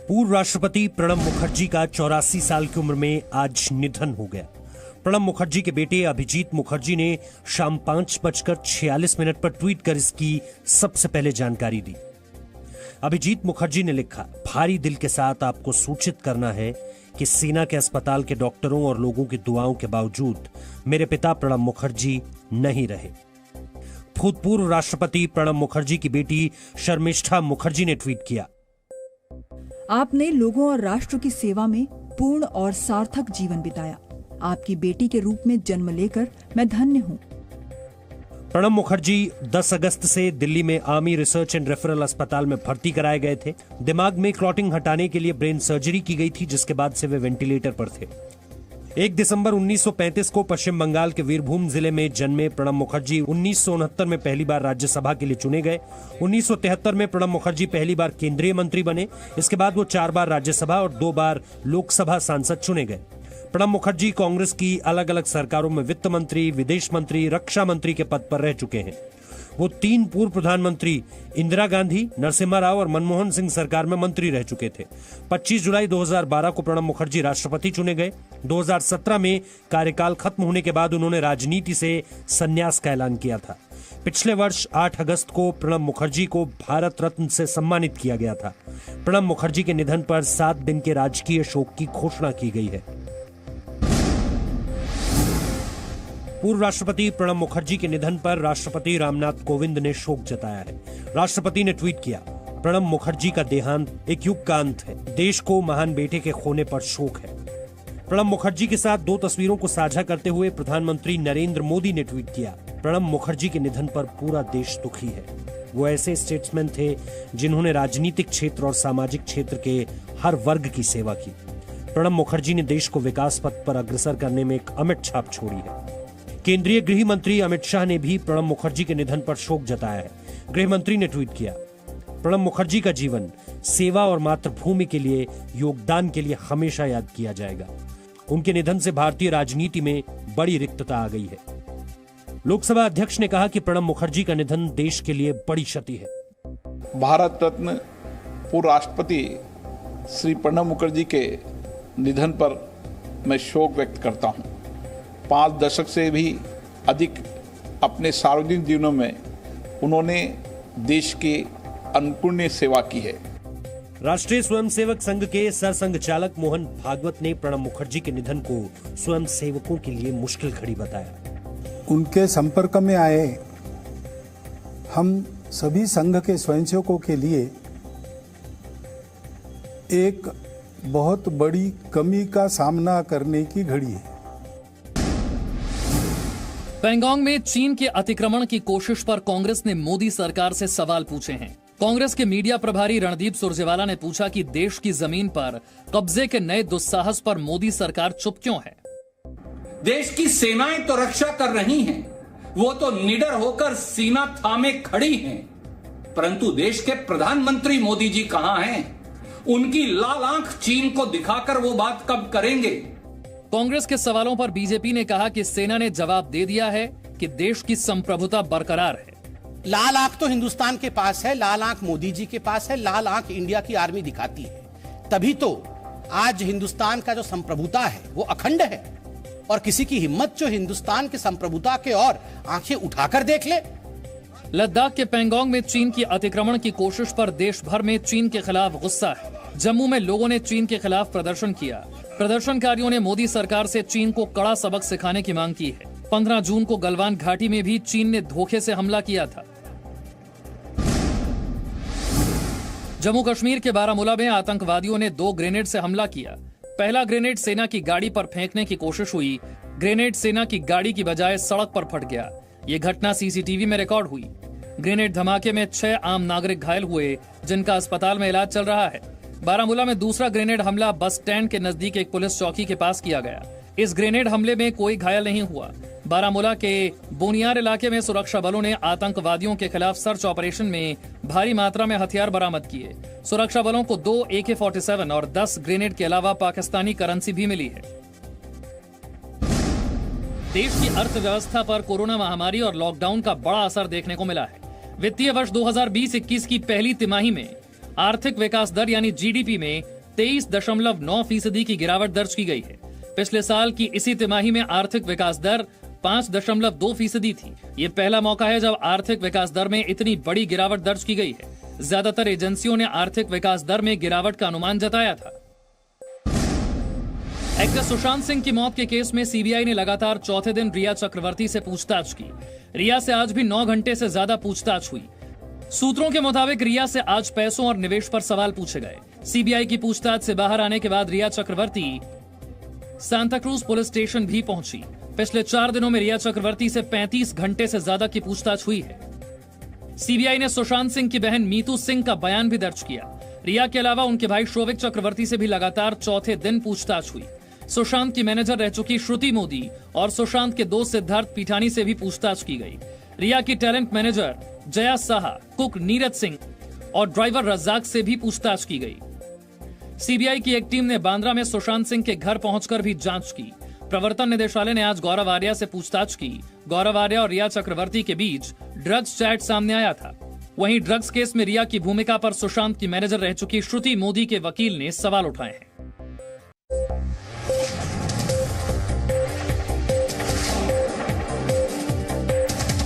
पूर्व राष्ट्रपति प्रणब मुखर्जी का 84 साल की उम्र में आज निधन हो गया। प्रणब मुखर्जी के बेटे अभिजीत मुखर्जी ने शाम 5:46 पर ट्वीट कर इसकी सबसे पहले जानकारी दी। अभिजीत मुखर्जी ने लिखा, भारी दिल के साथ आपको सूचित करना है कि सेना के अस्पताल के डॉक्टरों और लोगों की दुआओं के बावजूद मेरे पिता प्रणब मुखर्जी नहीं रहे। भूतपूर्व राष्ट्रपति प्रणब मुखर्जी की बेटी शर्मिष्ठा मुखर्जी ने ट्वीट किया, आपने लोगों और राष्ट्र की सेवा में पूर्ण और सार्थक जीवन बिताया। आपकी बेटी के रूप में जन्म लेकर मैं धन्य हूँ। प्रणब मुखर्जी 10 अगस्त से दिल्ली में आर्मी रिसर्च एंड रेफरल अस्पताल में भर्ती कराए गए थे। दिमाग में क्लॉटिंग हटाने के लिए ब्रेन सर्जरी की गई थी, जिसके बाद से वे वेंटिलेटर पर थे। 1 दिसंबर 1935 को पश्चिम बंगाल के वीरभूम जिले में जन्मे प्रणब मुखर्जी 1969 में पहली बार राज्यसभा के लिए चुने गए। 1973 में प्रणब मुखर्जी पहली बार केंद्रीय मंत्री बने। इसके बाद वो 4 बार राज्यसभा और 2 बार लोकसभा सांसद चुने गए। प्रणब मुखर्जी कांग्रेस की अलग अलग सरकारों में वित्त मंत्री, विदेश मंत्री, रक्षा मंत्री के पद पर रह चुके हैं। वो 3 पूर्व प्रधानमंत्री इंदिरा गांधी, नरसिम्हा राव और मनमोहन सिंह सरकार में मंत्री रह चुके थे। 25 जुलाई 2012 को प्रणब मुखर्जी राष्ट्रपति चुने गए। 2017 में कार्यकाल खत्म होने के बाद उन्होंने राजनीति से संन्यास का ऐलान किया था। पिछले वर्ष 8 अगस्त को प्रणब मुखर्जी को भारत रत्न से सम्मानित किया गया था। प्रणब मुखर्जी के निधन पर 7 दिन के राजकीय शोक की घोषणा की गई है। पूर्व राष्ट्रपति प्रणब मुखर्जी के निधन पर राष्ट्रपति रामनाथ कोविंद ने शोक जताया है। राष्ट्रपति ने ट्वीट किया, प्रणब मुखर्जी का देहांत एक युग का अंत है। देश को महान बेटे के खोने पर शोक है। प्रणब मुखर्जी के साथ 2 तस्वीरों को साझा करते हुए प्रधानमंत्री नरेंद्र मोदी ने ट्वीट किया, प्रणब मुखर्जी के निधन पर पूरा देश दुखी है। वो ऐसे स्टेट्समैन थे जिन्होंने राजनीतिक क्षेत्र और सामाजिक क्षेत्र के हर वर्ग की सेवा की। प्रणब मुखर्जी ने देश को विकास पथ पर अग्रसर करने में एक अमिट छाप छोड़ी है। केंद्रीय गृह मंत्री अमित शाह ने भी प्रणब मुखर्जी के निधन पर शोक जताया है। गृह मंत्री ने ट्वीट किया, प्रणब मुखर्जी का जीवन सेवा और मातृभूमि के लिए योगदान के लिए हमेशा याद किया जाएगा। उनके निधन से भारतीय राजनीति में बड़ी रिक्तता आ गई है। लोकसभा अध्यक्ष ने कहा कि प्रणब मुखर्जी का निधन देश के लिए बड़ी क्षति है। भारत रत्न पूर्व राष्ट्रपति श्री प्रणब मुखर्जी के निधन पर मैं शोक व्यक्त करता हूं। 5 दशक से भी अधिक अपने सार्वजनिक जीवनों में उन्होंने देश की अनुकरणीय सेवा की है। राष्ट्रीय स्वयंसेवक संघ के सरसंघ चालक मोहन भागवत ने प्रणब मुखर्जी के निधन को स्वयंसेवकों के लिए मुश्किल घड़ी बताया। उनके संपर्क में आए हम सभी संघ के स्वयंसेवकों के लिए एक बहुत बड़ी कमी का सामना करने की घड़ी है। पैंगोंग में चीन के अतिक्रमण की कोशिश पर कांग्रेस ने मोदी सरकार से सवाल पूछे हैं। कांग्रेस के मीडिया प्रभारी रणदीप सुरजेवाला ने पूछा कि देश की जमीन पर कब्जे के नए दुस्साहस पर मोदी सरकार चुप क्यों है। देश की सेनाएं तो रक्षा कर रही हैं, वो तो निडर होकर सीना थामे खड़ी हैं, परंतु देश के प्रधानमंत्री मोदी जी कहां हैं? उनकी लाल आंख चीन को दिखाकर वो बात कब करेंगे? कांग्रेस के सवालों पर बीजेपी ने कहा कि सेना ने जवाब दे दिया है कि देश की संप्रभुता बरकरार है। लाल आंख तो हिंदुस्तान के पास है, लाल आंख मोदी जी के पास है, लाल आंख इंडिया की आर्मी दिखाती है। तभी तो आज हिंदुस्तान का जो संप्रभुता है वो अखंड है, और किसी की हिम्मत जो हिंदुस्तान के संप्रभुता के और आंखें उठाकर देख ले। लद्दाख के पैंगोंग में चीन की अतिक्रमण की कोशिश पर देश भर में चीन के खिलाफ गुस्सा है। जम्मू में लोगों ने चीन के खिलाफ प्रदर्शन किया। प्रदर्शनकारियों ने मोदी सरकार से चीन को कड़ा सबक सिखाने की मांग की है। 15 जून को गलवान घाटी में भी चीन ने धोखे से हमला किया था। जम्मू कश्मीर के बारामूला में आतंकवादियों ने 2 ग्रेनेड से हमला किया। पहला ग्रेनेड सेना की गाड़ी पर फेंकने की कोशिश हुई। ग्रेनेड सेना की गाड़ी की बजाय सड़क पर फट गया। ये घटना सीसीटीवी में रिकॉर्ड हुई। ग्रेनेड धमाके में 6 आम नागरिक घायल हुए, जिनका अस्पताल में इलाज चल रहा है। बारामूला में दूसरा ग्रेनेड हमला बस स्टैंड के नजदीक एक पुलिस चौकी के पास किया गया। इस ग्रेनेड हमले में कोई घायल नहीं हुआ। बारामूला के बोनियार इलाके में सुरक्षा बलों ने आतंकवादियों के खिलाफ सर्च ऑपरेशन में भारी मात्रा में हथियार बरामद किए। सुरक्षा बलों को 2 AK-47 और 10 ग्रेनेड के अलावा पाकिस्तानी करेंसी भी मिली है। देश की अर्थव्यवस्था पर कोरोना महामारी और लॉकडाउन का बड़ा असर देखने को मिला है। वित्तीय वर्ष 2020-21 की पहली तिमाही में आर्थिक विकास दर यानी जीडीपी में 23.9% की गिरावट दर्ज की गई है। पिछले साल की इसी तिमाही में आर्थिक विकास दर 5.2% थी। ये पहला मौका है जब आर्थिक विकास दर में इतनी बड़ी गिरावट दर्ज की गई है। ज्यादातर एजेंसियों ने आर्थिक विकास दर में गिरावट का अनुमान जताया था। एक्टर सुशांत सिंह की मौत के केस में सीबीआई ने लगातार चौथे दिन रिया चक्रवर्ती से पूछताछ की। रिया से आज भी 9 घंटे से ज्यादा पूछताछ हुई। सूत्रों के मुताबिक रिया से आज पैसों और निवेश पर सवाल पूछे गए। सीबीआई की पूछताछ से बाहर आने के बाद रिया चक्रवर्ती सांता क्रूज पुलिस स्टेशन भी पहुंची। पिछले 4 दिनों में रिया चक्रवर्ती से 35 घंटे से ज्यादा की पूछताछ हुई है। सीबीआई ने सुशांत सिंह की बहन मीतू सिंह का बयान भी दर्ज किया। रिया के अलावा उनके भाई शोविक चक्रवर्ती से भी लगातार चौथे दिन पूछताछ हुई। सुशांत की मैनेजर रह चुकी श्रुति मोदी और सुशांत के दोस्त सिद्धार्थ पीठानी से भी पूछताछ की गई। रिया की talent manager Jaya Saha, cook Neeraj Singh और ड्राइवर रज्जाक से भी पूछताछ की गई। सीबीआई की एक टीम ने बांद्रा में सुशांत सिंह के घर पहुंचकर भी जांच की। प्रवर्तन निदेशालय ने आज गौरव आर्या से पूछताछ की। गौरव आर्या और रिया चक्रवर्ती के बीच ड्रग्स चैट सामने आया था। वहीं ड्रग्स केस में रिया की भूमिका पर सुशांत की मैनेजर रह चुकी श्रुति मोदी के वकील ने सवाल उठाए हैं।